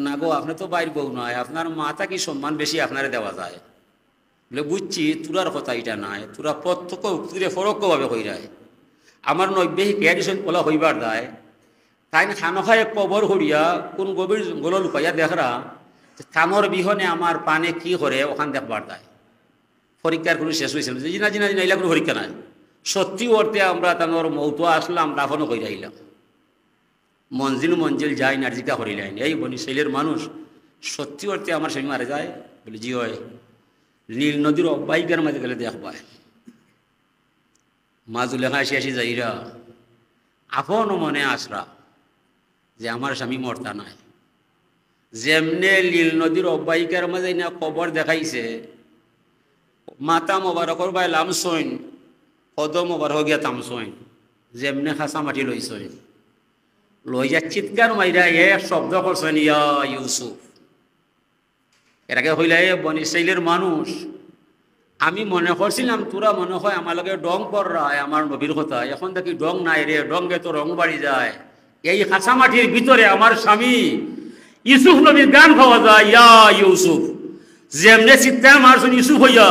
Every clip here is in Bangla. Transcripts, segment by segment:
না গো, আপনি তো বাইর বউ নয়, আপনার মাথা কি সম্মান বেশি আপনারে দেওয়া যায়? বলে বুঝছি তোরার কথা এটা নাই, তোরা প্রত্যক্ষ উক্তিরে ফরক্ষভাবে হই যায়। আমার নব্বই ক্যারিসন বলা হইবার দায় তাই না খানখায় কবর হরিয়া কোন গভীর গোল লুকাইয়া দেখরা থামর বিহনে আমার পানে কি করে ওখান দেখবার দায়। পরীক্ষার কোনো শেষ হয়েছিল যে জিনা জিনা জিনা এলা কোনো পরীক্ষা নাই। সত্যি অর্থে আমরা তানোর মৌতো আসলাম, দাফনও করে আইলাম। মঞ্জিল মঞ্জিল যাই নার্জিকা করিলেন এই বনি শৈলের মানুষ। সত্যি অর্থে আমার স্বামী মারা যায় বলে জি হয়। নীল নদীর অব্বাহিকার মাঝে গেলে দেখবায় মাজুলেখা আসি আসি যাইরা আপন মনে আসরা যে আমার স্বামী মরতা নাই। যেমনে নীল নদীর অব্বাহিকার মাঝে না কবর দেখাইছে, মাতা মোবারকর বাই লামসইন কদম মোবারক গিয়া তামসইন, যেমনে খাসা মাটি লইসইন লইয়া চিৎকার মাইরা এক শব্দ করছেন ইয়া ইউসুফ। এটাকে হইলে বনি ইসরাইলের মানুষ। আমি মনে করছিলাম তোরা মনে হয় আমার লগে ডং কররা আমার নবীর কথা, এখন দেখি ডং নাই রে, ডঙ্গে তো রং বাড়ি যায়। এই খাসা মাটির ভিতরে আমার স্বামী ইউসুফ নবীর গান পাওয়া যায় ইয়া ইউসুফ। যেমনে চিৎকার মারছেন ইউসুফ হইয়া,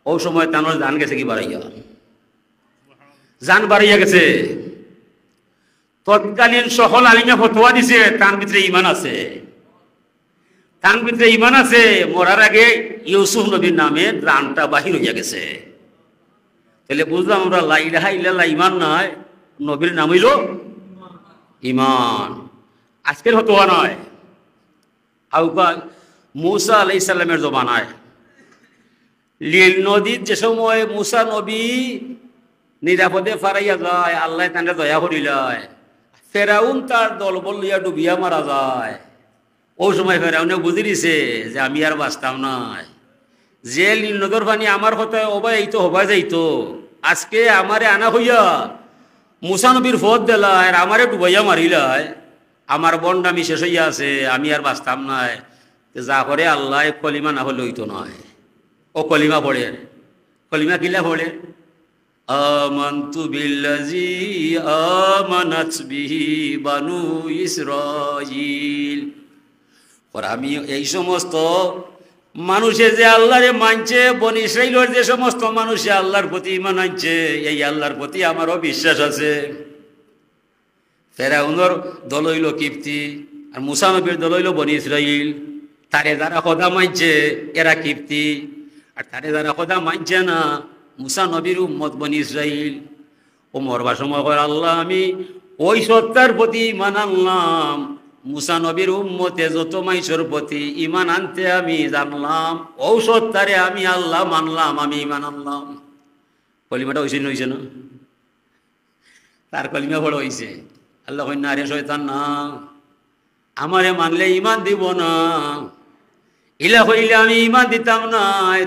ও সময় তানোর জান গেছে কি বাড়াইয়া, জান বাড়াইয়া গেছে। তৎকালীন সকল আলিমে ফতোয়া দিছে তার ভিতরে ইমান আছে, তার ভিতরে ইমান আছে। মরার আগে ইউসুফ নবীর নামে রানটা বাহির হইয়া গেছে। তাহলে বুঝলাম আমরা লা ইলাহা ইল্লাল্লাহ ইমান নয়, নবীর নাম হইল ইমান। আজকের ফতোয়া নয়। আউকা মুসা আলাইহিস সালামের জমানায় লীল নদীর যে সময় মুসা নবী নিরাপদে ফারাইয়া যায়, আল্লাহ তাকে দয়া করিলায়। ফেরাউন তার দলবল লইয়া ডুবিয়া মারা যায়। ও সময় ফেরাউনে বুঝি দিছে যে আমি আর বাঁচতাম নাই। যে নীল নদর পানি আমার কথায় ওবাই এইতো হবা যাইতো, আজকে আমারে আনা হইয়া মুসা নবীর ফদ দিলায় আর আমারে ডুবাইয়া মারিলায়। আমার বন্ডামি শেষ হইয়া আছে, আমি আর বাঁচতাম নাই। যা করে আল্লাহ কলিমা না হলে হইতো নয়। ও কলিমা পড়ে, কলিমা কিলা পড়ে আমানতু বিল্লাযী আমানাত বিহি বানু ইসরাঈল। আর আমি এই সমস্ত মানুষে যে আল্লাহরে মানছে, বনি ইসরাঈলের যে সমস্ত মানুষে আল্লাহর প্রতি ঈমান আনছে, এই আল্লাহর প্রতি আমারও বিশ্বাস আছে। ফেরাউনের দল হইল কিপ্তি আর মুসা নবীর দল হইল বনি ইসরাঈল। তারে যারা খোদা মানছে এরা কিপ্তি, আর তারে যারা খোদা মানছে না মুসা নবীর উম্মত বনি ইসরাঈল। ও মরবার সময় করে আল্লাহ আমি ওই সত্তার প্রতি ঈমান আনলাম, মুসা নবীর উম্মতে যত মাইসর প্রতি ঈমান আনতে আমি জানলাম, ও সত্তারে আমি আল্লাহ মানলাম, আমি ঈমান আনলাম। কলিমাটা হয়েছে হয়েছে না? তার কলিমা বড় হয়েছে। আল্লাহ কই না রে শয়তান না, আমারে মানলে ঈমান দিব না, ইলা কইলে আমি ঈমান দিতাম না।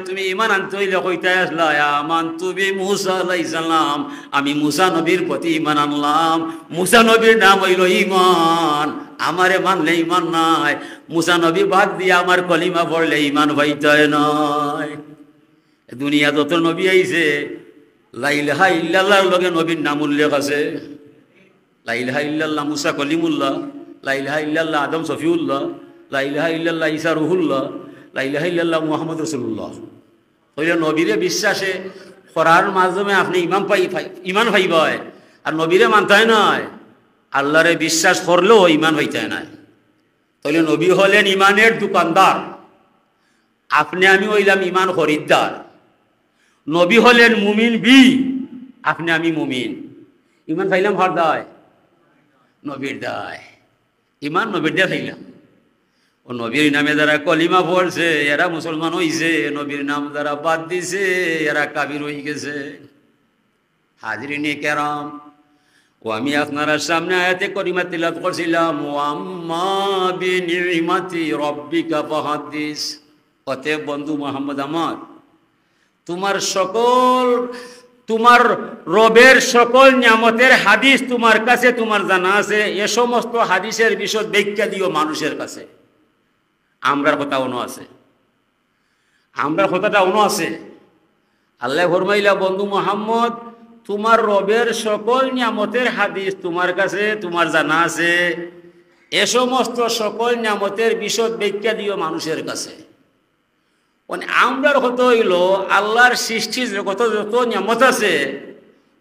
তুমি ঈমান আনতে হইলে কইতাই আসলা আমানতু বি মুসা আলাইহিস সালাম, আমি মুসা নবীর প্রতি ঈমান আনলাম। মুসা নবীর নাম হইল ঈমান, আমারে মানলে ঈমান নাই। মুসা নবী বাদ দিয়ে আমার কলিমা পড়লে ঈমান হইতাই নয়। দুনিয়া যত নবী আইছে লা ইলাহা ইল্লাল্লাহর লগে নবীর নাম উল্লেখ আছে। লা ইলাহা ইল্লাল্লাহ মুসা কলিমুল্লাহ, লা ইলাহা ইল্লাল্লাহ আদম সফিউল্লাহ, লা ইলাহা ইল্লাল্লাহ ঈসা রুহুল্লাহ, লা ইলাহা ইল্লাল্লাহ মুহাম্মদ রাসূলুল্লাহ। হইলে নবীরে বিশ্বাসে করার মাধ্যমে আপনি ঈমান পাইবায়। আর নবীরে মানতে নয়, আল্লাহরে বিশ্বাস করলেও ঈমান হইতে নাই। তাহলে নবী হলেন ঈমানের দোকানদার, আপনি আমি হইলাম ঈমান খরিদ্দার। নবী হলেন মুমিন বি, আপনি আমি মুমিন। ঈমান পাইলাম হার দায় নবীর দায়, ঈমান নবীর দায় পাইলাম। ও নবীর নামে যারা কলিমা পড়ছে এরা মুসলমান হইছে, নবীর নাম যারা বাদ দিছে এরা কাফির হয়ে গেছে। হাজরিনে কেরাম, ও আমি আপনারা সামনে আয়াতে করিমা তিলাওয়াত করছিলাম ওয়া আম্মা বিনিমাতি রাব্বিকা ফাহাদ্দিস। অতএব বন্ধু মুহাম্মদ আমার, তোমার রবের সকল নিয়ামতের হাদিস তোমার কাছে তোমার জানা আছে। এ সমস্ত হাদিসের বিশদ ব্যাখ্যা দিও মানুষের কাছে। আমরার কথা অন্য আছে, আমরার কথাটা অন্য আছে। আল্লাহ ফরমাইলা বন্ধু মুহাম্মদ, তোমার রবের সকল নিয়ামতের হাদিস তোমার কাছে তোমার জানা আছে। এ সমস্ত সকল নিয়ামতের বিশদ ব্যাখ্যা দিও মানুষের কাছে। মানে আমরার কত হইল আল্লাহর সৃষ্টি জগত যত নিয়ামত আছে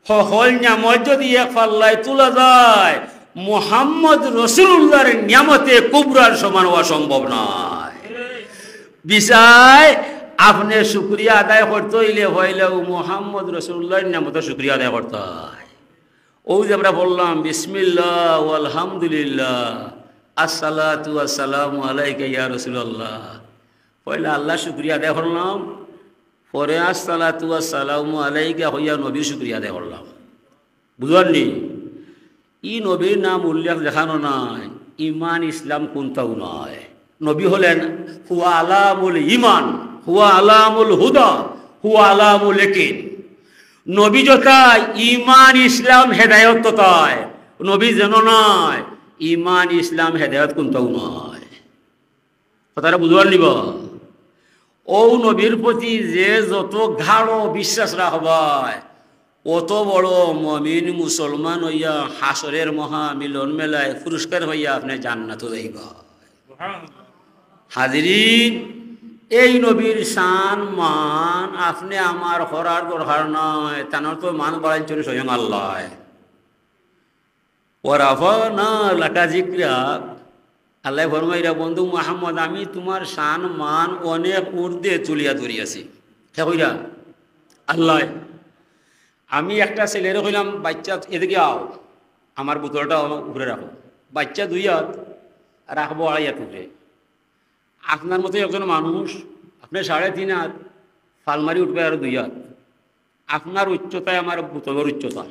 সকল নিয়ামত যদি এক পাল্লায় তোলা যায় মুহাম্মদ রসুল্লাহর নিয়ামতে কুবরার সমান হওয়া সম্ভব নয়। বিষয় আপনি শুকরিয়া আদায় করতে হইলে মুহাম্মদ রসুল্লাহর নিয়ামতের শুকরিয়া আদায় করতে হয়। ও যে আমরা বললাম বিসমিল্লাহ আলহামদুলিল্লাহ আসসালাতু আসসালামু আলাইকা ইয়া রাসূলুল্লাহ, পয়লা আল্লাহ শুকরিয়া আদায় করলাম, পরে আসসালাতু আসসালামু আলাইকা হইয়া নবীর শুকরিয়া আদায় করলাম। বুঝলেননি? ই নবীর নাম উল্লেখ দেখানো নাই, ইমান ইসলাম কোনটাও নয়। নবী হলেন হুয়া আলামুল ইমান, হুয়া আলামুল হুদা, হুয়া আলামুল ইয়াকিন। নবী যথায় ইমান ইসলাম হেদায়ত তথায়, নবী যেন নয় ইমান ইসলাম হেদায়ত কোনটাও নয়। কথাটা বুঝবার নিব। ও নবীর প্রতি যে যত গাঢ় বিশ্বাস রাখবায় অত বড় মমিন মুসলমান হইয়া হাসরের মহা মিলন মেলায় পুরস্কার হইয়া আপনি জান্নাত যাইবা। হাজিরিন, এই নবীর শান মান আপনি আমার করার দরকার নয়, তার তো মান বাড়াইছেন স্বয়ং আল্লাহ। ওয়ারাফানা লাকা যিকরাক, আল্লাহ ফরমাইরা বন্ধু মুহাম্মদ আমি তোমার শান মান অনেক ঊর্ধ্বে তুলিয়া ধরিয়াছি। কে কইরা? আল্লাহ। আমি একটা ছেলেরে কইলাম বাচ্চা এদিকে আও, আমার বোতলটা উপরে রাখো। বাচ্চা 2 হাত রাখবো 2.5 হাত উপরে। আপনার মতো একজন মানুষ আপনি 3.5 হাত ফালমারি উঠবে আর 2 হাত, আপনার উচ্চতায় আমার বোতলের উচ্চতা।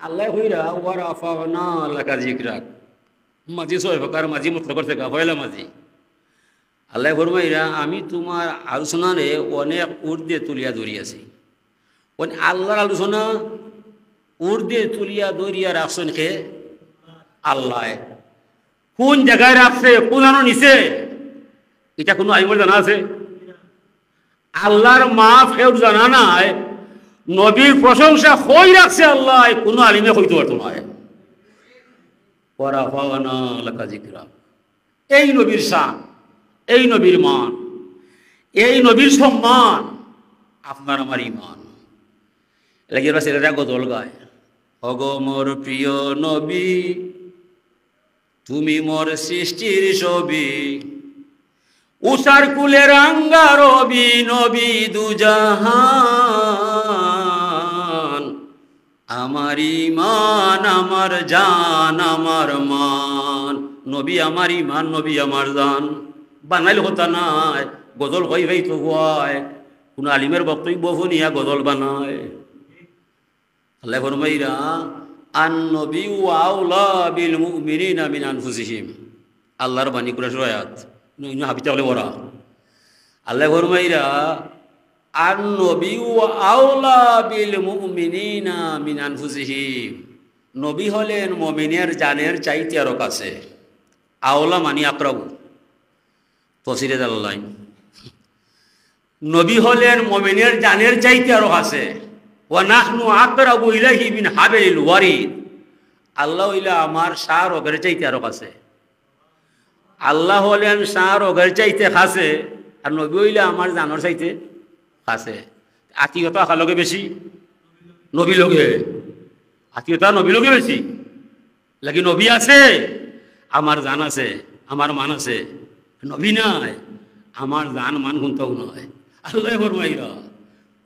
আল্লাহ কইরা ওয়ারাফানা লাকা যিকরাক, মাঝি 6 প্রকার মাঝি মতলব করতে পয়লা মাঝি। আল্লাহ ফরমাইরা আমি তোমার আলোচনারে অনেক ঊর্ধ্বে তুলিয়া ধরিয়াছি। আল্লাহর আলোচনা ঊর্ধ্বে তুলিয়া ধরিয়া রাখছেন কে? আল্লাহ। কোন জায়গায় রাখছে, কোন নিচে, এটা কোনো আইমর জানা আছে? আল্লাহর মাফ কেউ জানা নাই। নবীর প্রশংসা কই রাখছে আল্লাহ, কোনো আলিমে কইতে পারতো না। ওয়ারাফানা লাকা যিকরাক, এই নবীর শান, এই নবীর মান, এই নবীর সম্মান আপনার আমার ইমান। লাগে ছেলেরা গজল গায়, ওগো মোর প্রিয় নবী তুমি মোর সৃষ্টির ছবি, উষার কুলের আঙ্গা রবি নবী দুজাহান, আমার ইমান আমার জান আমার মান। নবী আমার ইমান, নবী আমার জান। বানাইল হতা নাই, গজল হই হই তো হয়, কোন আলিমের বক্তব্য শুনিয়া গজল বানায়। আল্লাহ ফরমাইরা আন নবী আউলা বিল মুমিনিনা মিন আনফুসিহিম, আল্লাহর বাণী কুরআন আয়াত ইনু হাবিতা বলে ওরা। আল্লাহ ফরমাইরা আন নবী আউলা বিল মুমিনিনা মিন আনফুসিহিম, নবী হলেন মুমিনের জানের চাইতে আরো কাছে। আওলা মানি আকরাবু, তফসিরে জালালাইন। নবী হলেন মুমিনের জানের চাইতে আরো কাছে। ওয়া নাহনু আকরাবু ইলাইহি মিন হাবিলিল ওয়ারিদ, আল্লাহ হইলা আমার সার ওগের চাইতে আরো কাছে। আল্লাহ হলেন সার ওগের চাইতে কাছে, আর নবী হইলা আমার জানোর চাইতে কাছে। আত্মীয়তা কার লগে বেশি? নবী লগে। আত্মীয়তা নবী লগে বেশি। লাগি নবী আছে, আমার জান আছে, আমার মান আছে। নবী নাই, আমার জান মান কোনটাও নয়। আল্লাহ ফরমাইরা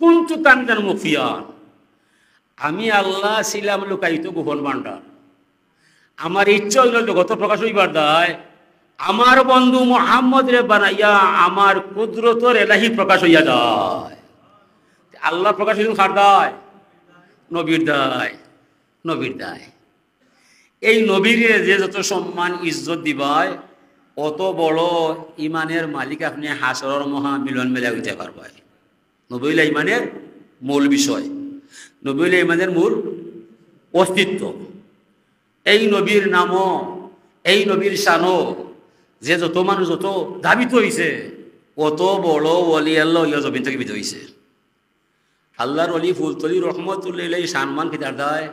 কুনতু কানজান মুফিয়ান, আমি আল্লাহ ছিলাম লুকায়িত গোপন ভান্ডার। আমার ইচ্ছা হইল জগত প্রকাশ হইবার দায়, আমার বন্ধু মুহাম্মদ রে বানাইয়া আমার কুদরতর এলাহি প্রকাশ হইয়া যায়। আল্লাহ প্রকাশ হইল কার দায়? নবীর দায়, নবীর দায়। এই নবীরে যে যত সম্মান ইজ্জত দিবায় অত বড় ইমানের মালিক আপনি হাসরের মহা মিলন মেলা হইতে পারবেন। নবী হইলা ইমানের মূল বিষয়, নবী হইলা ইমানের মূল অস্তিত্ব। এই নবীর নামও, এই নবীর শানও যে যত মানুষ যত ধাবিত হইছে অত বড় ওলি আল্লাহ ইয়া জমিন থেকে বিদ হইছে। আল্লাহর অলি ফুলতলি রহমতুল্লাহ শানমান কিতার দায়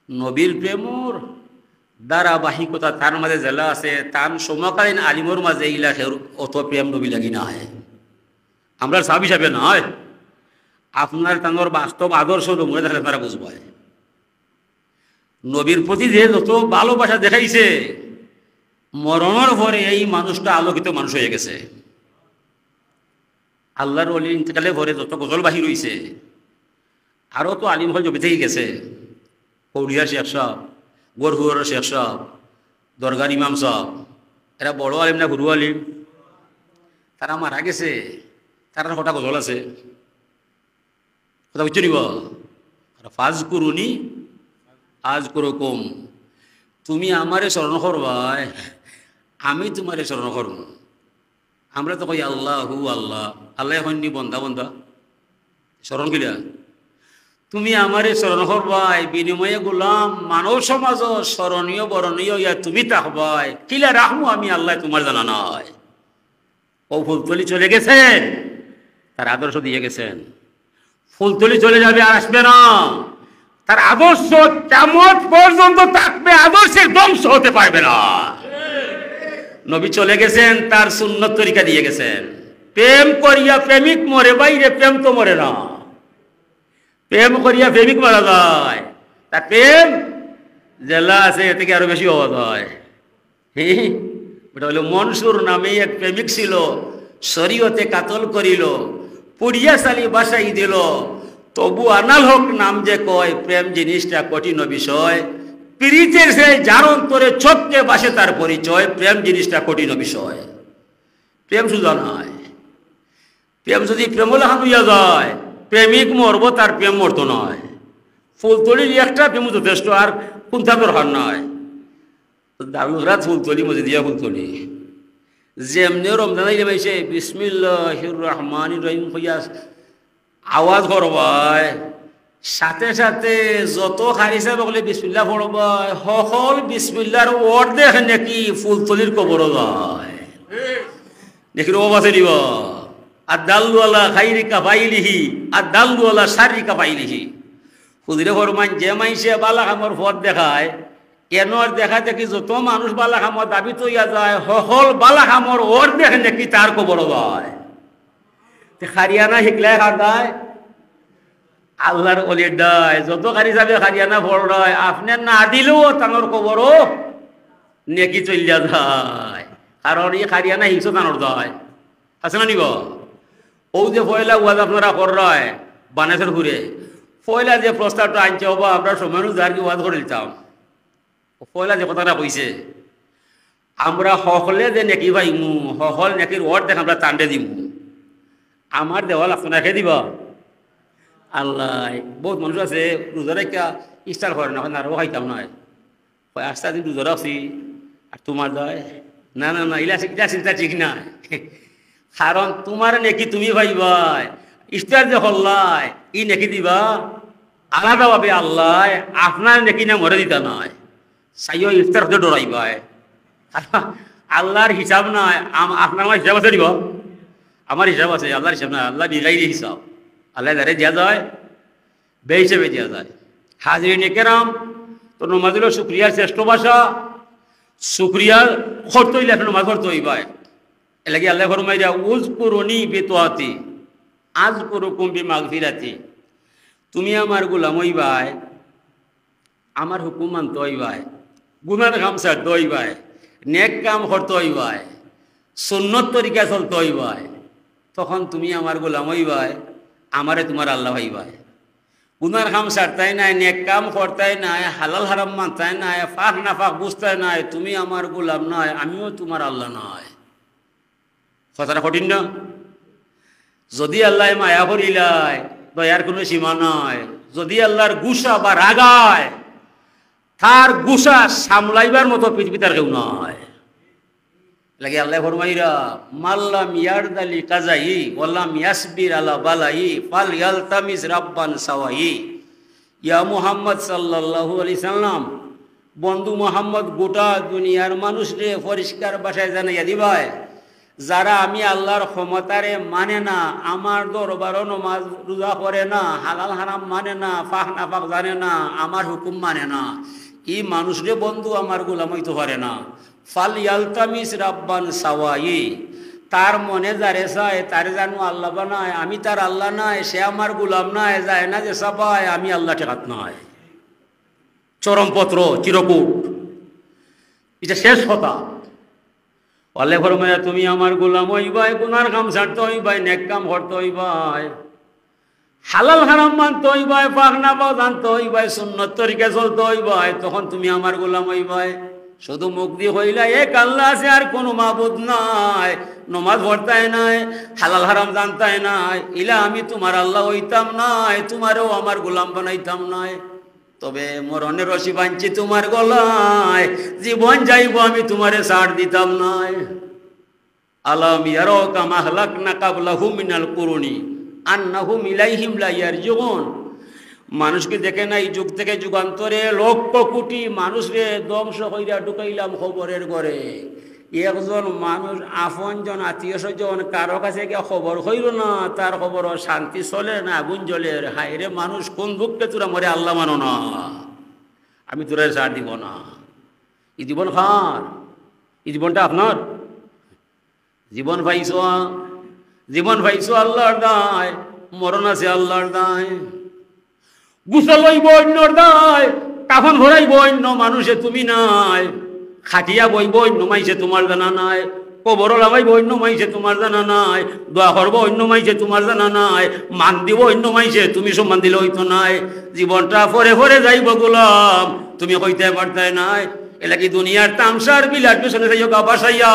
নবীর প্রেমর ধারাবাহিকতা তার মাঝে জেলা আছে, তার সমকালীন আলিমর মাঝে ইলা অত প্রেম নবী লাগি না হয়। আমরা সাহাব হিসাবে নয়, আপনার তানোর বাস্তব আদর্শ মনে থাকলে তারা বুঝবো। নবীর প্রতি যে যত ভালোবাসা দেখাইছে, মরণের পরে এই মানুষটা আলোকিত মানুষ হয়ে গেছে। আল্লাহর ওলি ইন্তেকালের পরে যত গজল বাহির হইছে, আরও তো আলিম হল জমি থেকে গেছে। কৌড়িয়া শেখ সাহ, গরহুয়ার শেখ সাহ, দরগার ইমাম সাহ, এরা বড় আলিম না গুরু আলিম, তারা মারা গেছে। তারা কটা গজল আছে, কথা বুঝছো নিব। ফাজ করুনি আজ করো কম, তুমি আমারে স্মরণ করবাই, আমি তোমারে স্মরণ করব। আমরা তো কই আল্লাহ হু আল্লাহ, আল্লাহ এখন নি বন্ধা বন্ধা স্মরণ কিলা, তুমি আমারে স্মরণ করবাই, বিনিময়ে গোলাম মানব সমাজ স্মরণীয় বরণীয় ইয়া তুমি থাকবাই, কিলা রাখবো আমি আল্লাহ তোমার জানা নয়। ও ফুলতলি চলে গেছেন, তার আদর্শ দিয়ে গেছেন। ফুলতলি চলে যাবে আর আসবে না, তার আদর্শ কেমন পর্যন্ত থাকবে, আদর্শের ধ্বংস হতে পারবে না। নবী চলে গেছেন, তার সুন্নত তরিকা দিয়ে গেছেন। প্রেম করিয়া প্রেমিক মরে, বাইরে প্রেম তো মরে না। প্রেম করিয়া প্রেমিক মারা যায়, তার প্রেম জেলা আছে এ থেকে আরো বেশি হওয়া যায়। ওটা হলো মনসুর নামে এক প্রেমিক ছিল, শরীয়তে কাতল করিল, পুড়িয়া সালি বাসাই দিল, তবু আনাল হক নাম যে কয়, প্রেম জিনিসটা কঠিন বিষয়। প্রীতের সে যার অন্তরে চোখকে বাসে তার পরিচয়, প্রেম জিনিসটা কঠিন বিষয়। প্রেম সুদা নয়, প্রেম যদি প্রেমলাহান হইয়া যায়, প্রেমিক মরবো তার প্রেম মরতো নয়। ফুলতলির একটা প্রেম যথেষ্ট, আর কোনটা দরকার নয়। দারুরাত ফুলতলি মজে দিয়া ফুলতলি যেমনি রমজান আইলে মাইছে বিসমিল্লাহির রহমানির রহিম হইয়া আওয়াজ করবাই, সাথে সাথে যত খারিসা বলে বিসমিল্লাহ পড়বাই, সকল বিসমিল্লার অর্ধেক নাকি ফুলতলির কবর যায় নাকি রব আছে দিব। আর দাল্লুয়ালা খাইরিকা পাইলিহি, আর দাল্লুয়ালা শারিকা পাইলিহি। হুজুরে ফরমান, যে মাইসে বালা খামর পথ দেখায়, এনর দেখা দেখি যত মানুষ বালা খামর দাবি তৈয়া যায়, সকল বালা খামর অর্ধেক নাকি তার কবর যায়। খারিয়ানা শিখলে খাদায় আল্লাহর অলির দায়, যত খারি যাবে খারিয়ানা ভরায়, আপনার না দিলেও তানোর কবরও নেকি চলিয়া যায়। কারণ এই খারিয়ানা হিংস তানোর দায় আছে না নিব। ও যে পয়লা ওয়াজ আপনারা করয় বানেশ্বর ঘুরে, পয়লা যে প্রস্তাবটা আনছে হবো আমরা সময় যার কি ওয়াজ করে দিতাম। পয়লা যে কথাটা কইছে, আমরা সকলে যে নেকি পাইমু, সকল নেকির ওয়ার্ড দেখ আমরা টান্ডে দিমু, আমার দেওয়াল আপনাকে দিব আল্লাহ। বহুত মানুষ আছে রোজা রেখা ইস্টার করে না, আরও খাইতাম নয়, আস্তে দিন রোজা রাখছি আর তোমার দয় না না না, ইলা চিন্তা ঠিক না। কারণ তোমার নেকি তুমি ভাইবাই, ইস্টার যে হল্লাই ই নেকি দিবা আলাদাভাবে আল্লাহ, আপনার নেকি না মরে দিতা নয়। চাইও ইফতার হতে ডরাইবাই, আল্লাহর হিসাব নাই। আপনার আমার হিসাব আছে দিব, আমার হিসাব আছে, আল্লাহর হিসাব নাই। আল্লাহ বিগাইরি হিসাব, আল্লাহ যারে দেওয়া যায় বে হিসেবে দেওয়া যায়। হাজিরিন কেরাম, তো নমাজ হলো শুক্রিয়ার শ্রেষ্ঠ ভাষা। শুক্রিয়া করতে হইলে এখন নমাজ করতে হইবাই। এলাকি আল্লাহ ফরমাইরা, উজ করুনি বেতোয়াতি আজ করু কুম্বি মাগফিরাতি। তুমি আমার গোলাম হইবাই, আমার হুকুম মানতে হইবাই, গুনার কাম ছাড়তে হইবাই, নেক কাম করতে হইবাই, সুন্নত তরিকা চলতে হইবাই। তখন তুমি আমার গোলাম হইবাই, আমারে তোমার আল্লাহ হইবাই। গুনার কাম ছাড়তাই নাই, নেক কাম করতাই নাই, হালাল হারাম মানতাই নাই, ফাঁক না ফাঁক বুঝতাই নাই, তুমি আমার গোলাম নয়, আমিও তোমার আল্লাহ নয়। কথাটা কঠিন না? যদি আল্লাহ মায়া করিলাই, দয়ার কোনো সীমা নয়। যদি আল্লাহর গুসা বা রাগায়, তার গুসা সামলাইবার মতো পৃথিবীতে কেউ নয়। লাগে আল্লাহ ফরমাইরা, মাল্লাম ইয়ারদালি কাজাই ওয়াল্লাম ইয়াসবির আলা বালাই ফাল ইয়ালতামিস রাব্বান সাওয়াই। ইয়া মুহাম্মদ সাল্লাল্লাহু আলাইহি সাল্লাম, বন্ধু মোহাম্মদ গোটা দুনিয়ার মানুষরে পরিষ্কার ভাষায় জানাইয়া দিবাই, যারা আমি আল্লাহর ক্ষমতারে মানে না, আমার দরবারও নমাজ রোজা করে না, হালাল হারাম মানে না, ফাঁক না ফাঁক জানে না, আমার হুকুম মানে না, ই মানুষরে বন্ধু আমার গোলাম হইতে পারে না। ফাল ইয়ালতামিস রাব্বান সাওয়াই, তার মনে যারে চায় তারে জানো আল্লাহ বানায়, আমি তার আল্লাহ নাই, সে আমার গোলাম নাই, যায় না যে সাপায় আমি আল্লাহ ঠেকাত নয়। চরমপত্র চিরকুট, এটা শেষ কথা। আল্লাহ ফরমায়া তুমি আমার গোলাম হইবাই, গুনার কাম ছাড়তে হইবাই, নেক কাম করতে হইবাই, হালাল হারাম মানতে হইবাই, পাক না পাক জানতে হইবাই, সুন্নত তরিকা চলতে হইবাই, তখন তুমি আমার গোলাম হইবাই। শুধু মুখ দিয়ে হইলা এক আল্লাহ আছে আর কোনো মাবুদ নাই, নমাজ পড়তাই নাই, হালাল হারাম জানতাই নাই, ইলা আমি তোমার আল্লাহ হইতাম নাই, তোমারও আমার গোলাম বানাইতাম নাই। তবে মরণের রশি বাঁধছি তোমার গলায়, জীবন যাইব আমি তোমারে ছাড় দিতাম নাই। আলাম ইয়ারাকা মা আহলাকনা ক্বাবলাহুম মিনাল কুরুনি আন্নাহুম ইলাইহিম লা ইয়ারজিউন, মানুষকে দেখে নাই যুগ থেকে যুগান্তরে লক্ষ কোটি মানুষকে ধ্বংস কইরা ঢুকাইলাম খবরের ঘরে। একজন মানুষ আপনজন আত্মীয় স্বজন কারো কাছে গিয়ে খবর হইল না, তার খবর শান্তি চলে না আগুন জ্বলে। হায়রে মানুষ কোন দুঃখে তোরা মরে আল্লাহ মানো না, আমি তোরা ছাড় দিব না। এই জীবন খার, এই জীবনটা আপনার জীবন পাইছ, জীবন পাইছ আল্লাহর দায়, মরণ আছে আল্লাহর দায়, গোসল হইব অন্যর দায়, কাফন ভরাইব অন্য মানুষে তুমি নাই, খাটিয়া বইব অন্য মাইছে তোমার জানা নাই, কবর লাগাইব অন্য মাইছে তোমার জানা নাই, দোয়া করবো অন্য মাইছে তোমার জানা নাই, মান দিব অন্য মাইছে তুমি সম্মান দিলে হইতো নাই। জীবনটা ফরে ফরে যাইব গোলাম, তুমি কইতে পারতাই নাই। এলা কি দুনিয়ার তামসার বিলাট পেছনে যাইও গা বাসাইয়া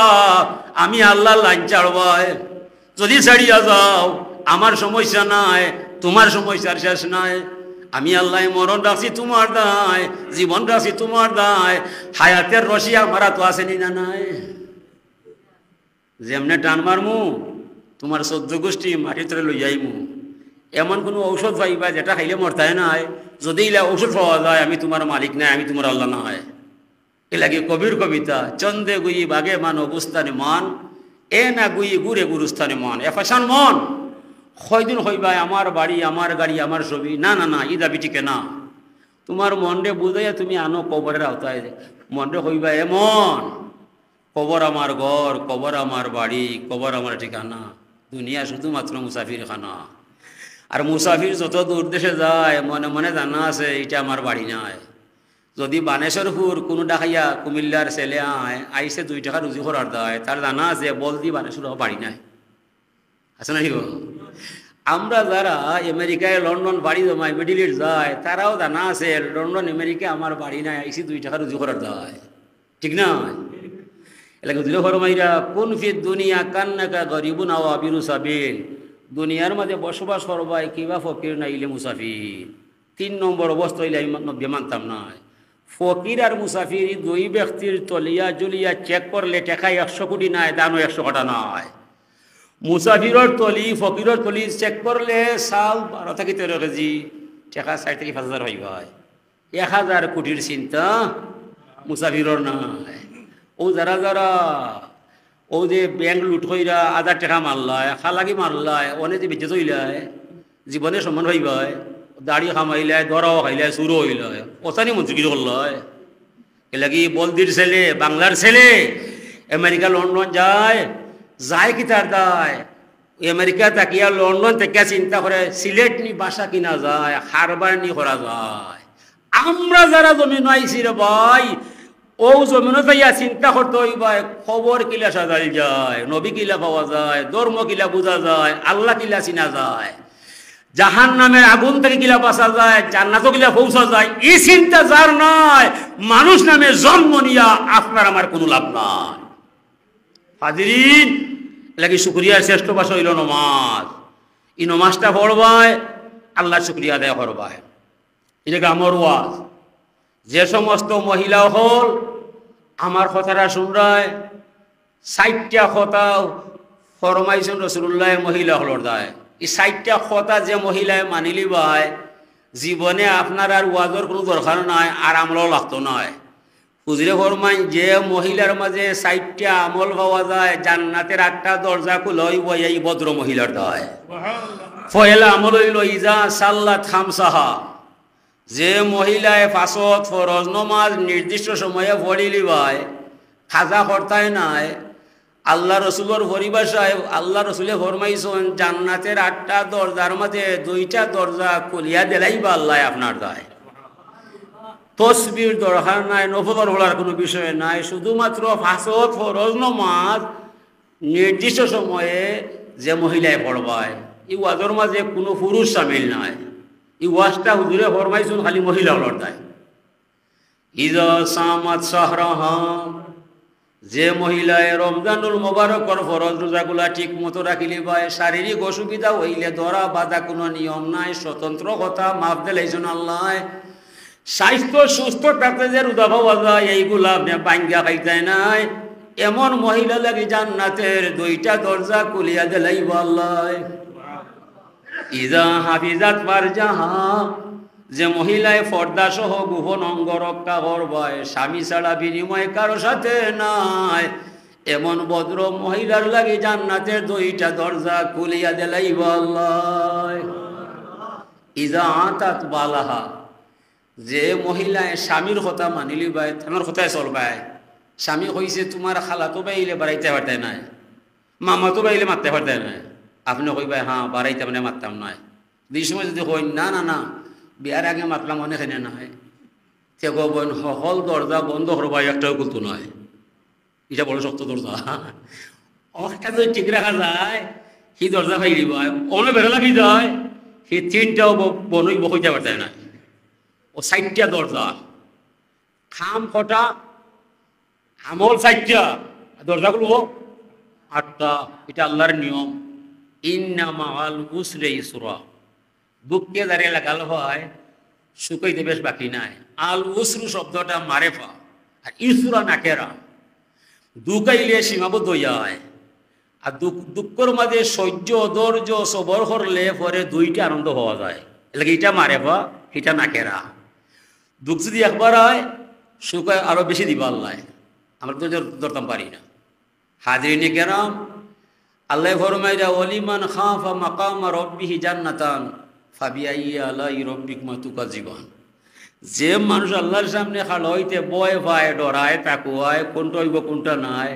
আমি আল্লাহ লাইন ছাড়বাই। যদি ছাড়িয়া যাও আমার সমস্যা নাই, তোমার সমস্যার শেষ নাই। আমি আল্লাহ মরণ রাখছি তোমার দায়, জীবন রাখছি তোমার দায়, হায়াতের রশি আমার তো আসেনি না নাই। যেমনে টান মারমু তোমার 14 গোষ্ঠী মাটির তরে লই যাইমু, এমন কোনো ঔষধ পাইবা যেটা খাইলে মরতায় নাই। যদি ইলা ঔষধ পাওয়া যায় আমি তোমার মালিক নাই, আমি তোমার আল্লাহ নাই। এ লাগে কবির কবিতা, চন্দে গুই বাগে মান অবস্থানে মান, এ না গুই গুরে গুরুস্থানে মান। এফাসান মন কয়দিন হইবাই আমার বাড়ি আমার গাড়ি আমার ছবি, না না না, ই দাবি টিকে না। তোমার মনরে বুঝাইয়া তুমি আনো কবরের আওতায়, মনরে হইবা এমন কবর আমার ঘর, কবর আমার বাড়ি, কবর আমার ঠিকানা, দুনিয়া শুধুমাত্র মুসাফির খানা। আর মুসাফির যত দূর দেশে যায় মনে মনে জানা আছে এটা আমার বাড়ি নাই। যদি বানেশ্বরপুর কোনো ডাকাইয়া কুমিল্লার ছেলে আইসে 2 টাকা রুজি করার দেয়, তার জানা আছে বল দি বানেশ্বর বাড়ি নাই, আছে না? আমরা যারা আমেরিকায় লন্ডন বাড়ি জমায় মিডিল ইস্ট যায়, তারাও জানা আছে লন্ডন আমেরিকা আমার বাড়ি নাই, আইসি 2 টাকা রুজি করার দেয়, ঠিক না? এলাকা দিল ফরমাইরা কোন ফি দুনিয়া কান্নাকা গরিবুন আও আবিরু সাবিল, দুনিয়ার মাঝে বসবাস করবাই কিবা ফকির না ইলে মুসাফির। 3 নম্বর অবস্থা হইলে আমি মানতাম না। ফকির আর মুসাফির 2 ব্যক্তির তলিয়া জুলিয়া চেক করলে টাকা 100 কোটি নাই, দানও 100 টাকা নাই। মুসাফিরের তলি ফকিরের তলি চেক করলে চাল 12 থেকে 13 কেজি, টাকা 4 থেকে 5 হাজার হইব। 1000 কোটির চিন্তা মুসাফিরের নাই। ও যারা যারা ও যে ব্যাংক লুট কইরা 1000 টাকা মারলায়, খালাগি মারলায়, অনেক যে বেঁচে চইলায়, জীবনে সমান হইবায়, দাড়ি খামাইলায়, দরাও খাইলায়, সুরো হইলায়, ওসানি মন্ত্রী করলায়। এলাকি বলদির ছেলে, বাংলার ছেলে আমেরিকা লন্ডন যায়, যায় কি তার দায়? আমেরিকা তাকিয়া লন্ডন থেকে চিন্তা করে সিলেট নি বাসা কিনা যায়, হারবার নি করা যায়। আমরা যারা জমিন আইছি রে ভাই, ও জমিন তাইয়া চিন্তা করতে হইবা খবর কিলা সাজাল যায়, নবী কিলা পাওয়া যায়, ধর্ম কিলা বোঝা যায়, আল্লাহ কিলা চিনা যায়, জাহান নামের আগুন থেকে কিলা বাঁচা যায়, জান্নাতও কিলা পৌঁছা যায়। এই চিন্তা যার নাই, মানুষ নামে জন্ম নিয়া আপনার আমার কোনো লাভ নাই। হাজিরিন, লাগি শুকরিয়ার শ্রেষ্ঠ ভাষা হইল নমাজ। এই নমাজটা পড়বায় আল্লাহ শুকরিয়া আদায় করবায়। এটাকে আমার ওয়াজ। যে সমস্ত মহিলা হল আমার কথাটা শুনরায়, 60টা কথা ফরমাইছেন রসুল্লাহ মহিলা হলর দায়। এই 60টা কথা যে মহিলায় মানিলি ভাই, জীবনে আপনার আর ওয়াজর কোনো দরকার নাই, আর আমলও লাগতো নয়। হুজুরে ফরমাইন যে মহিলার মাঝে 60টা আমল পাওয়া যায়, জান্নাতের 8টা দরজা খুলই বই এই ভদ্র মহিলার দায়। পয়লা আমল হইল ইজা সাল্লাত খামসাহা, যে মহিলায় ফাঁসত ফরজ নমাজ নির্দিষ্ট সময়ে পড়িলি ভাই খাজা কর্তায় নাই আল্লাহ রসুলের পরিভাষায় আল্লাহ রসুলে ফরমাইছেন জান্নাতের 8টা দরজার মাঝে 2টা দরজা খুলিয়া দিলাই বা আল্লাহ আপনার দায় তসবির দরকার নাই নফল বলার কোনো বিষয় নাই শুধুমাত্র ফাঁসত ফরজ নমাজ নির্দিষ্ট সময়ে যে মহিলায় পড়বায় এই ওয়াজের মাঝে কোনো পুরুষ সামিল নাই এই ওয়াজটা হুজুরে ফরমাইছেন খালি মহিলা হলর দায় ইজা সামাত শাহরাহা যে মহিলায় রমজানুল মোবারকর ফরজ রোজাগুলা ঠিক মতো রাখিলি পায় শারীরিক অসুবিধা হইলে ধরা বাধা কোনো নিয়ম নাই স্বতন্ত্র কথা মাফ দিলাইছেন আল্লাহ স্বাস্থ্য সুস্থ থাকতে যে রোজা পাওয়া যায় এইগুলা বাঙ্গা খাইতে নাই এমন মহিলা লাগে জান্নাতের 2টা দরজা খুলিয়া দিলাইব আল্লাহ ইজা হাফিজাত ফারজাহা যে মহিলায় পর্দা সহ গোপন অঙ্গ রক্ষা করবায় স্বামী ছাড়া বিনিময় কারো সাথে নাই এমন ভদ্র মহিলার লাগে জান্নাতের 2টা দরজা খুলিয়া দিলাইব আল্লাহ ইজা আতাত বালাহা যে মহিলায় স্বামীর কথা মানিলি বাই তোমার কথায় চলবায় স্বামী কইছে তোমার খালাতো বাইলে বাড়াইতে পারতে নাই মামাতো বাইলে মারতে পারতে নাই আপনি কইবাই হ্যাঁ বাড়াইতে মানে মারতাম নাই দুই সময় যদি কই না না না বিয়ার আগে মাতলাম অনেকখানে নয় সে কবেন সকল দরজা বন্ধ করবা একটাও খুলতো নয় এটা বড় শক্ত দরজা একটা যদি ঠিক রাখা যায় সেই দরজা খাই দিব অনেক বেড়া লাগি যায় সেই 3টাও বনই বইতে পারতে না ও 60টা দরজা খাম কটা আমল 60টা দরজাগুলো 8টা এটা আল্লাহর নিয়ম ইন্না মাআল উসরি ইসরা বুককে দাঁড়িয়ে লাগাল হয় শুকাইতে বেশ বাকি নাই আল উসরু শব্দটা মারেফা আর ইসরা নাকেরা দুকাইলে সীমাবদ্ধ হইয়া হয় আর দুঃখের মাঝে সহ্য ধৈর্য সবর করলে পরে 2টা আনন্দ হওয়া যায় এলাকা এটা মারেফা এটা নাকেরা দুঃখ যদি একবার হয় শুকায় আরো বেশি দিবা আল্লাহ আমরা তো ধরতাম পারি না হাজিরিনে কেরাম আল্লাহ ফরমাইয়া ওলিমান খাফা মাকামা রব্বিহি জান্নাতান ফাবিআইয়ি আলাই রব্বিকুমা তুকাযিবান যে মানুষ আল্লাহর সামনে খাড়া হইতে ভয় পায় ডরায় তাকুয়ায় কোনটা হইব কোনটা নাই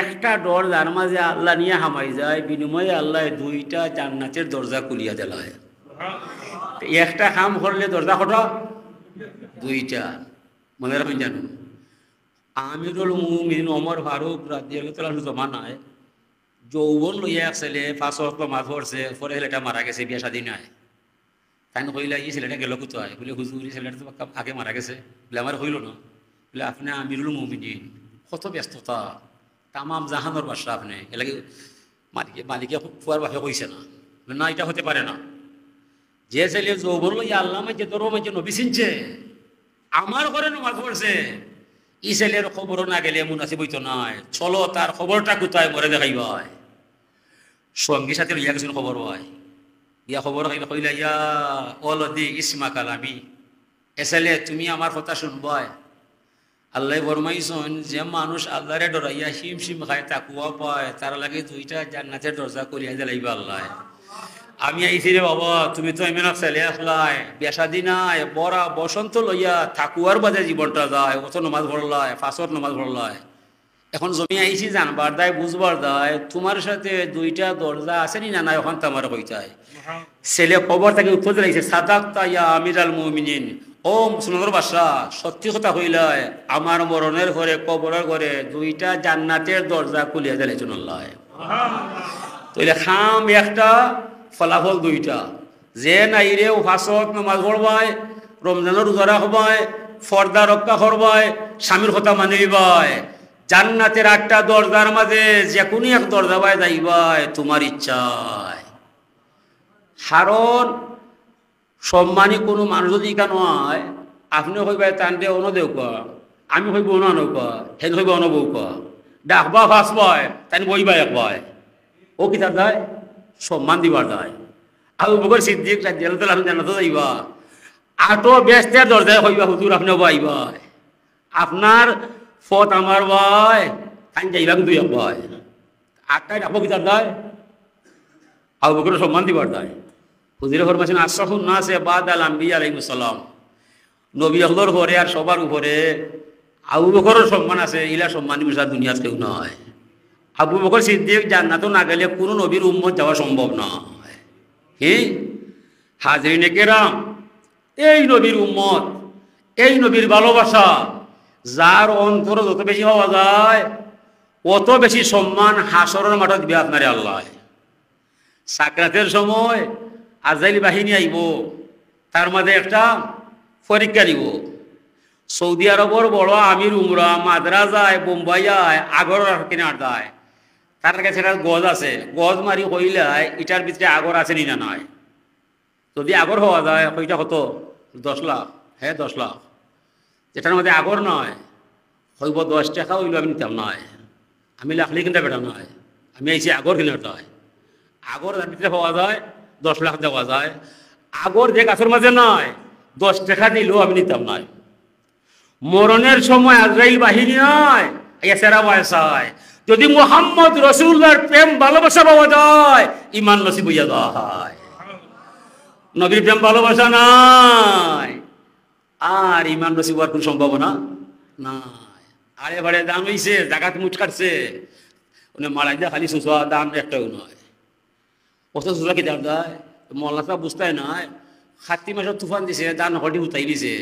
একটা ডর যার মাঝে আল্লাহ নিয়ে হামাই যায় বিনিময়ে আল্লাহ 2টা জান্নাতের দরজা খুলিয়া দেলায় একটা কাম করলে দরজা কটা 2টা মনে রাখবেন জানো আমিরুল মুমিনিন ওমর ফারুক রাদিয়াল্লাহু তাআলা জমানায় যৌবন লইয়া এক ছেলে 5 ওয়াক্ত নামাজ পড়ছে পরে ছেলেটা মারা গেছে বিয়ে শাদী নাই তাই কইলা এই ছেলেটা গেল কোথায় বলে হুজুর এই ছেলেটা তো আগে মারা গেছে বলে আমার হইল না বলে আপনি আমিরুল মুমিনিন কত ব্যস্ততা তামাম জাহানোর বাসা আপনি এলাকি মালিকে ফুয়ার বাপে কইছে না না এটা হতে পারে না যে ছেলে যৌবন লইয়া আল্লাহ মাঝে তোর মাঝে নবী চিনছে আমার ঘরে নামাজ পড়ছে ই ছেলের খবরও না গেলে মুনাসিব হইতো নয় চলো তার খবরটা কোথায় মরে দেখাইব সঙ্গী সাথে লইয়া কিছু খবর হয় ইয়া খবর কইলা ইয়া অলদি ইসমা কালামি এসেলে তুমি আমার কথা শুনবাই আল্লাহ ফরমাইছেন যে মানুষ আল্লাহরে ডরাইয়া হিম শিম খায় তাকুয়া পায় তার লাগে 2টা জান্নাতের দরজা করিয়া দিলাইবা আল্লাহ আমি আইছি রে বাবা তুমি তো এমন ছেলে আসলাই বেশাদি নাই বড়া বসন্ত লইয়া তাকুয়ার বাজে জীবনটা যায় অত নমাজ পড়লায় 5 ওয়াক্ত নামাজ পড়লায় এখন জমি আইছি জানবার দায় বুঝবার দায় তোমার সাথে 2টা দরজা আছে নি না এখন তো আমার কইতায় ছেলে খবর থেকে উত্তর দিলাইছে সাদাক্তা ইয়া আমিরাল মুমিনিন ও মুসলমানের বাদশা সত্যি কথা কইলায় আমার মরণের ঘরে কবরের ঘরে 2টা জান্নাতের দরজা খুলিয়া দিলাইছেন আল্লাহ তাইলে খাম একটা ফলাফল 2টা যে নাই রে 5 ওয়াক্ত নামাজ পড়বায় রমজানের রোজা রাখবায় পর্দা রক্ষা করবায় স্বামীর কথা মানিবায় জান্নাতের 8টা দরজার মাঝে যে কোনো এক দরজা বাই যাইবাই তোমার ইচ্ছায় কারণ সম্মানী কোনো মানুষ যদি কেন হয় আপনি কইবাই টানতে অনদেও ক আমি কইব অনক হেন কইব অনবৌ ক ডাকবা ফাঁস পায় তাই বইবা এক পায় ও কিতাব দেয় সম্মান দিবার দেয় আবু বকর সিদ্দিক রাদিয়াল্লাহু আনহু জান্নাতে যাইবা আটো ব্যস্তের দরজায় কইবা হুজুর আপনি আইবা আপনার ফত আমার ভাই তাই যাইবা কিন্তু এক ভাই 8টায় ডাকবো কিতাব দেয় আবু বকর সম্মান দিবার দেয় হুজুরে ফরমাইছেন আশরাফুন নাসে বাদাল আম্বিয়া আলাইহিস সালাম নবী হলর পরে আর সবার উপরে আবু বকরের সম্মান আছে, ইলা সম্মান মিশা দুনিয়াত কেউ নয়। আবু বকর সিদ্দিক জান্নাত না গেলে কোনো নবীর উম্মত যাওয়া সম্ভব নয়। কি হাজরিনে কেরাম, এই নবীর উম্মত, এই নবীর ভালোবাসা যার অন্তর যত বেশি হওয়া যায় অত বেশি সম্মান হাসরের মাঠত দিবে আপনারে আল্লাহ। সাকরাতের সময় আজাইল বাহিনী আইব, তার মাঝে একটা পরীক্ষা দিব। সৌদি আরবর বড় আমির উমরা মাদ্রাজ যায়, বোম্বাই যায়, আগর কিনার যায়, তার কাছে একটা গজ আছে, গজ মারি কইলাই এটার ভিতরে আগর আছে নি না নয়। যদি আগর হওয়া যায় ওইটা কত 10 লাখ, হ্যাঁ 10 লাখ। যেটার মধ্যে আগর নয় হইব 10 টাকা, হইল আমি নিতাম নয়, আমি লাখলি কিনতে বেটা নয়, আমি আইছি আগর কিনার নয়। আগর যার ভিতরে পাওয়া যায় 10 লাখ দেওয়া যায়, আগর যে গাছের মাঝে নয় 10 টাকা দিলেও আমি নিতাম নয়। মরণের সময় আজরাইল বাহিনী নয় সেরা বয়সায় যদি মুহাম্মদ রাসূলুল্লাহর প্রেম ভালোবাসা পাওয়া যায় ইমান নসিব হইয়া যায়। নবীর প্রেম ভালোবাসা নাই আর ইমান নসিব হওয়ার কোন সম্ভাবনা নাই। আরে বারে দাম হইছে, জাকাত মুঠ কাটছে, উনি মারা যায় খালি সুসা দাম একটাও নয়। অত সুসা কি দাম দেয় মোল্লাটা বুঝতেই নয়। খাতি মাসের তুফান দিছে, দান হটি উঠাই দিছে,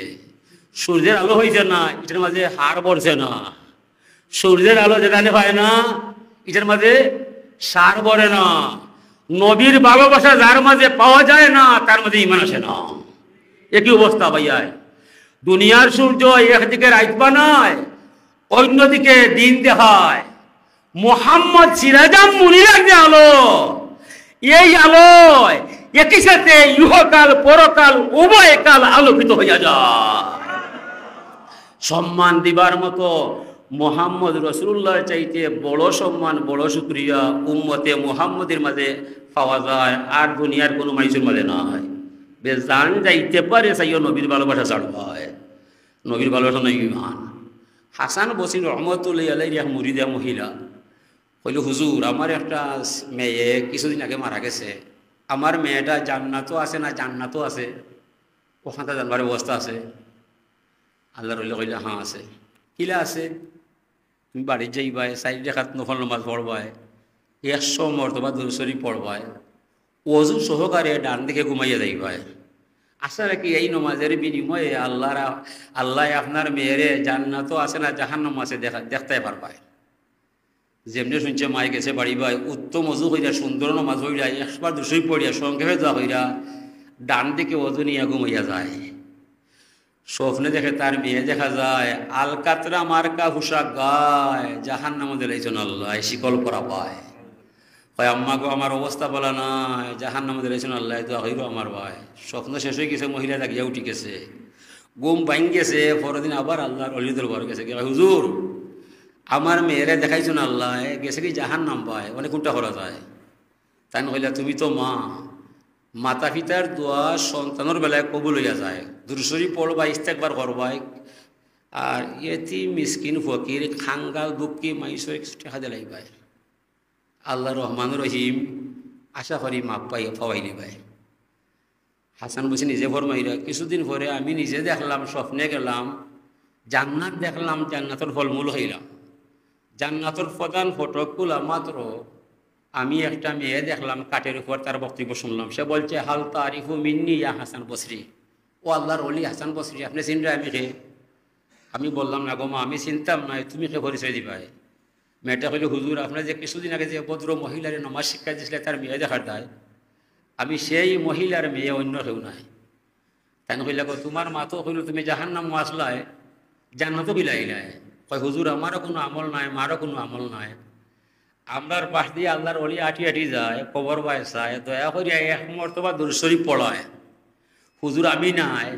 সূর্যের আলো হয়েছে না, এটার মাঝে হাড় পড়ছে না। সূর্যের আলো যেখানে পায় না এটার মাঝে সার পড়ে না। নবীর ভালোবাসা যার মাঝে পাওয়া যায় না তার মাঝে ইমান আসে না। একই অবস্থা ভাইয়ায়। দুনিয়ার সূর্য একদিকে রাত বানায়, অন্যদিকে দিন দেখায়। মুহাম্মদ সিরাজাম মুনিরার যে আলো, এই আলোয় একই সাথে ইহকাল পরকাল উভয় কাল আলোকিত হইয়া যায়। সম্মান দিবার মতো মুহাম্মদ রাসূলুল্লাহ চাইতে বড় সম্মান, বড় শুকরিয়া উম্মতে মুহাম্মদের মাঝে পাওয়া যায় আর দুনিয়ার কোনো মানুষের মাঝে নয়। বেজান যাইতে পারে চাইও নবীর ভালোবাসা ছাড়বায়, নবীর ভালোবাসা নয় ইমান। হাসান বসির রহমতুল্লাহ আলাইহি মুরিদা মহিলা কইল, হুজুর আমার একটা মেয়ে কিছুদিন আগে মারা গেছে, আমার মেয়েটা জান্নাতও আছে না জান্নাতও আছে, ওখানটা জানবার ব্যবস্থা আছে? আল্লাহ রইল কইলে হ্যাঁ আছে। কিলা আছে? তুমি বাড়ির যাইবাই, 4 রাকাত নফল নামাজ পড়বাই, 100 মর্তবা দুরূদ শরীফ পড়বাই, ওযু সহকারে ডান দিকে ঘুমাইয়া যাইবাই। আসলে কি এই নমাজের বিনিময়ে আল্লাহ আপনার মেয়েরে জান্নাতও আছে না জাহান্নাম আছে দেখতে পারবাই। যেমনি শুনছে মাই গেছে বাড়ি ভাই, উত্তম অজু হইয়া সুন্দর নমাজ হইয়া 100 দুরূদ শরীফ পড়িয়া সংক্ষেপে দোয়া হইয়া ডান দিকে ওযু নিয়া ঘুমাইয়া যায়। স্বপ্নে দেখে তার মেয়ে দেখা যায় আলকাতরা মার্কা পোশাক গায়, জাহান্নামে দিলাইছেন আল্লাহ, শিকল পরা পায়। হয় আম্মা গো আমার অবস্থা বলা নাই, জাহান্নামে দিলাইছেন আল্লাহ, দোয়া হইল আমার ভাই। স্বপ্ন শেষ হয়ে গেছে, মহিলা জাগিয়া উঠি গেছে, ঘুম ভাঙ গেছে। পরদিন আবার আল্লাহর অলিদের ঘর গেছে, হুজুর আমার মেয়েরে দেখাইছেন আল্লাহ, গেছে কি জাহান্নাম পায়, অনেক কোনটা করা যায়? তাই কইলা তুমি তো মা, মাতা পিতার দোয়া সন্তানের বেলায় কবুল হইয়া যায়, দুরূদ শরীফ পড়বা, ইস্তেগফার করবাই। আর এতিম মিসকিন ফকির খাঙ্গাল দুঃখী মাইসরে কিছু টাকা দিলাই ভাই, আল্লাহ রহমান রহিম আশা করি মাপ পাওয়াই ভাই। হাসান বসে নিজে ফরমাইরা, কিছুদিন পরে আমি নিজে দেখলাম, স্বপ্নে গেলাম, জান্নাত দেখলাম, জান্নাতের ফলমূল হইলাম। জান্নাতের প্রধান ফটক খোলা মাত্র আমি একটা মেয়ে দেখলাম কাঠের উপর, তার বক্তব্য শুনলাম। সে বলছে, হাল তারিফু মিন্নি ইয়া হাসান বসরি, ও আল্লাহর ওলি হাসান বসরি, আপনি চিনলে? আমি কে? আমি বললাম না গো মা, আমি চিনতাম না, তুমি কে পরিচয় দিবাই? মেয়েটা কইল, হুজুর আপনার যে কিছুদিন আগে যে ভদ্র মহিলারে নমাজ শিক্ষা দিয়েছিলে তার মেয়ে দেখার দায়, আমি সেই মহিলার মেয়ে, অন্য কেউ নাই। তাই কইলা, তোমার মা তো কইল তুমি জাহান্নাম আসলায়, জান্নাতও বিলাইলাই। কয় হুজুর আমারও কোনো আমল নাই, মারও কোনো আমল নাই। আমরার পাশ দিয়ে আল্লাহর ওলি আটি আটি যায়, কবর বায় চায়, দয়া করিয়া 1 মর্তবা দুরূদ শরীফ পড়ায়। হুজুর আমি নাই,